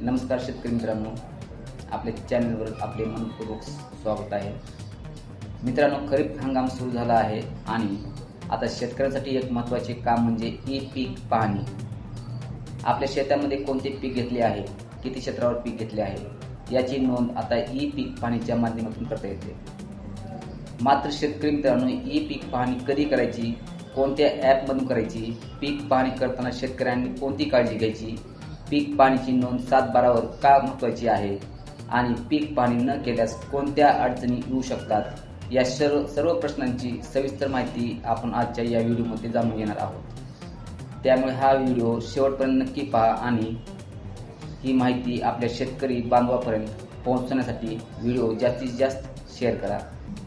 नमस्कार शेतकरी मित्रांनो, आपल्या चॅनलवर आपले मनपूर्वक स्वागत आहे. मित्रांनो, खरीप हंगाम सुरू झाला आहे आणि आता शेतकऱ्यांसाठी एक महत्त्वाचे काम म्हणजे ई पीक पाहणी. आपल्या शेतामध्ये कोणते पीक घेतले आहे, किती क्षेत्रावर पीक घेतले आहे याची नोंद आता ई पीक पाहणीच्या माध्यमातून करता येते. मात्र शेतकरी मित्रांनो, ई पीक पाहणी कधी करायची, कोणत्या ॲपमधून करायची, पीक पाहणी करताना शेतकऱ्यांनी कोणती काळजी घ्यायची, पीक पाहणीची नोंद 7/12 वर का महत्त्वाची आहे आणि पीक पाहणी न केल्यास कोणत्या अडचणी येऊ शकतात, या सर्व प्रश्नांची सविस्तर माहिती आपण आजच्या या व्हिडिओमध्ये जाणून घेणार आहोत. त्यामुळे हा व्हिडिओ शेवटपर्यंत नक्की पहा आणि ही माहिती आपल्या शेतकरी बांधवापर्यंत पोहोचवण्यासाठी व्हिडिओ जास्तीत जास्त शेअर करा.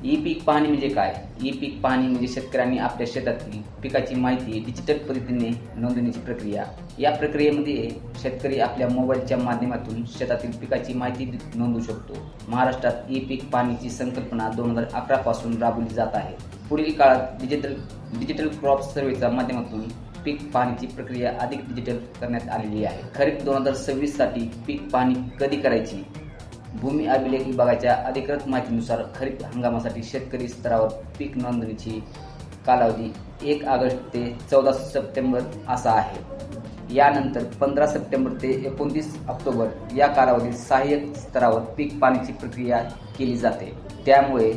ई पीक पाहणी म्हणजे काय? ई पीक पाहणी म्हणजे शेतकऱ्यांनी आपल्या शेतातील पिकाची माहिती डिजिटल पद्धतीने नोंदवण्याची प्रक्रिया. या प्रक्रियेमध्ये शेतकरी आपल्या मोबाईलच्या माध्यमातून शेतातील पिकाची माहिती नोंदवू शकतो. महाराष्ट्रात ई पीक पाहणीची संकल्पना 2011 पासून राबवली जात आहे. पुढील काळात डिजिटल क्रॉप सर्व्हेच्या माध्यमातून पीक पाहणीची प्रक्रिया अधिक डिजिटल करण्यात आलेली आहे. खरीप 2026 साठी पीक पाहणी कधी करायची? भूमी अभिलेख विभागाच्या अधिकृत माहितीनुसार खरीप हंगामासाठी शेतकरी स्तरावर पीक नोंदणीची कालावधी 1 ऑगस्ट ते 14 सप्टेंबर असा आहे. यानंतर 15 सप्टेंबर ते 29 ऑक्टोबर या कालावधीत सहाय्यक स्तरावर पीक पाहणीची प्रक्रिया केली जाते. त्यामुळे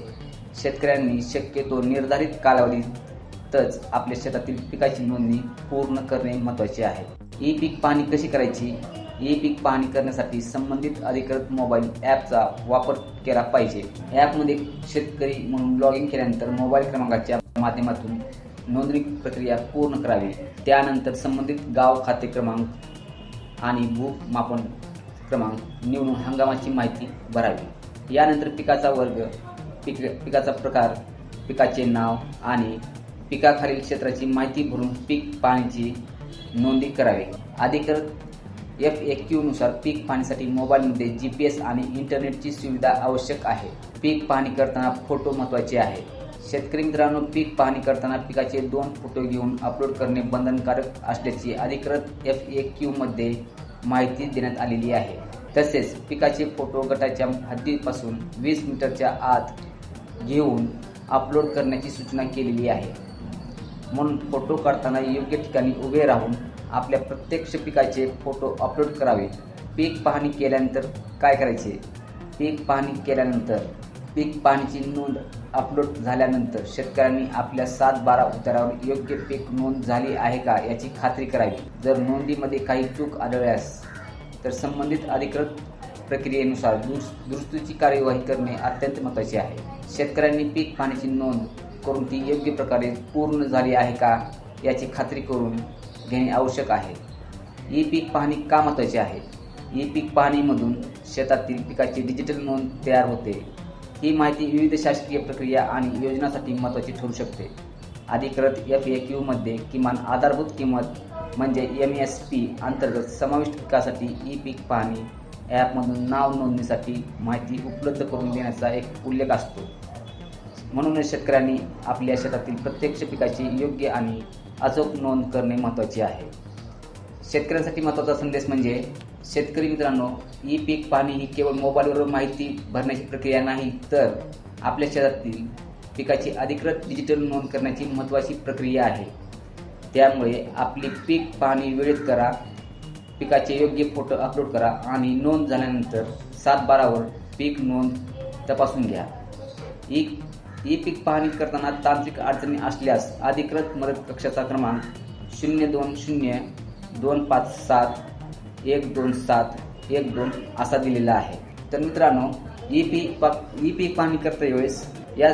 शेतकऱ्यांनी शक्यतो निर्धारित कालावधीतच आपल्या शेतातील पिकाची नोंदणी पूर्ण करणे महत्त्वाचे आहे. ई पीक पाहणी कशी करायची? ई पीक पाहणी करण्यासाठी संबंधित अधिकृत मोबाईल ॲपचा वापर केला पाहिजे. ॲपमध्ये शेतकरी म्हणून लॉग इन केल्यानंतर मोबाईल क्रमांकाच्या माध्यमातून नोंदणी प्रक्रिया पूर्ण करावी. त्यानंतर संबंधित गाव खाते क्रमांक आणि भूमापन क्रमांक निवडून हंगामाची माहिती भरावी. यानंतर पिकाचा वर्ग, पिकाचा प्रकार, पिकाचे नाव आणि पिकाखालील क्षेत्राची माहिती भरून पीक पाहणीची नोंदणी करावी. अधिकृत FAQ नुसार पीक पाहणीसाठी मोबाईलमध्ये GPS आणि इंटरनेटची सुविधा आवश्यक आहे. पीक पाहणी करताना फोटो महत्त्वाचे आहे. शेतकरी मित्रांनो, पीक पाहणी करताना पिकाचे 2 फोटो घेऊन अपलोड करणे बंधनकारक असल्याची अधिकृत FAQ मध्ये माहिती देण्यात आलेली आहे. तसेच पिकाचे फोटो गटाच्या हद्दीपासून 20 मीटरच्या आत घेऊन अपलोड करण्याची सूचना केलेली आहे. म्हणून फोटो काढताना योग्य ठिकाणी उभे राहून आपल्या प्रत्यक्ष पिकाचे फोटो अपलोड करावे. पीक पाहणी केल्यानंतर काय करायचे? पीक पाहणी केल्यानंतर पीक पाहणीची नोंद अपलोड झाल्यानंतर शेतकऱ्यांनी आपल्या 7/12 उतारावर योग्य पीक नोंद झाली आहे का याची खात्री करावी. जर नोंदीमध्ये काही चूक आढळल्यास तर संबंधित अधिकृत प्रक्रियेनुसार दुरुस्तीची कार्यवाही करणे अत्यंत महत्त्वाचे आहे. शेतकऱ्यांनी पीक पाहणीची नोंद करून ती योग्य प्रकारे पूर्ण झाली आहे का याची खात्री करून घेणे आवश्यक आहे. ई पीक पाहणी का महत्त्वाची आहे? ई पीक पाहणीमधून शेतातील पिकाची डिजिटल नोंद तयार होते. ही माहिती विविध शासकीय प्रक्रिया आणि योजनांसाठी महत्त्वाची ठरू शकते. अधिकृत FAQ मध्ये किमान आधारभूत किंमत म्हणजे MSP अंतर्गत समाविष्ट पिकासाठी ई पीक पाहणी ॲपमधून नाव नोंदणीसाठी माहिती उपलब्ध करून देण्याचा एक उल्लेख असतो. म्हणूनच शेतकऱ्यांनी आपल्या शेतातील प्रत्यक्ष पिकाची योग्य आणि अचूक नोंद करणे महत्त्वाचे आहे. शेतकऱ्यांसाठी महत्त्वाचा संदेश म्हणजे शेतकरी मित्रांनो, ई पीक पाहणी ही केवळ मोबाईलवर माहिती भरण्याची प्रक्रिया नाही, तर आपल्या शेतातील पिकाची अधिकृत डिजिटल नोंद करण्याची महत्त्वाची प्रक्रिया आहे. त्यामुळे आपली पीक पाहणी वेळेत करा, पिकाचे योग्य फोटो अपलोड करा आणि नोंद झाल्यानंतर 7/12 वर पीक नोंद तपासून घ्या. ई पीक पाहणी करताना तांत्रिक अडचणी असल्यास अधिकृत मदत कक्षाचा क्रमांक 020 257 127 12 असा दिलेला आहे. तर मित्रांनो, ई पीक पाहणी करता वेळेस या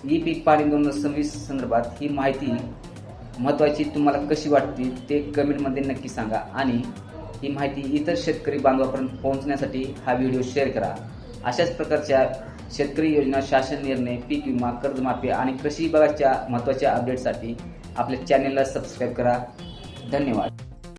ई पीक पाहणी 2026 संदर्भात ही माहिती महत्त्वाची तुम्हाला कशी वाटते ते कमेंटमध्ये नक्की सांगा आणि ही माहिती इतर शेतकरी बांधवापर्यंत पोहोचण्यासाठी हा व्हिडिओ शेअर करा. अशाच प्रकारच्या शेतकरी योजना, शासन निर्णय, पीक विमा, कर्जमाफी आणि कृषी विभागाच्या महत्त्वाच्या अपडेटसाठी आपल्या चॅनेलला सबस्क्राईब करा. धन्यवाद.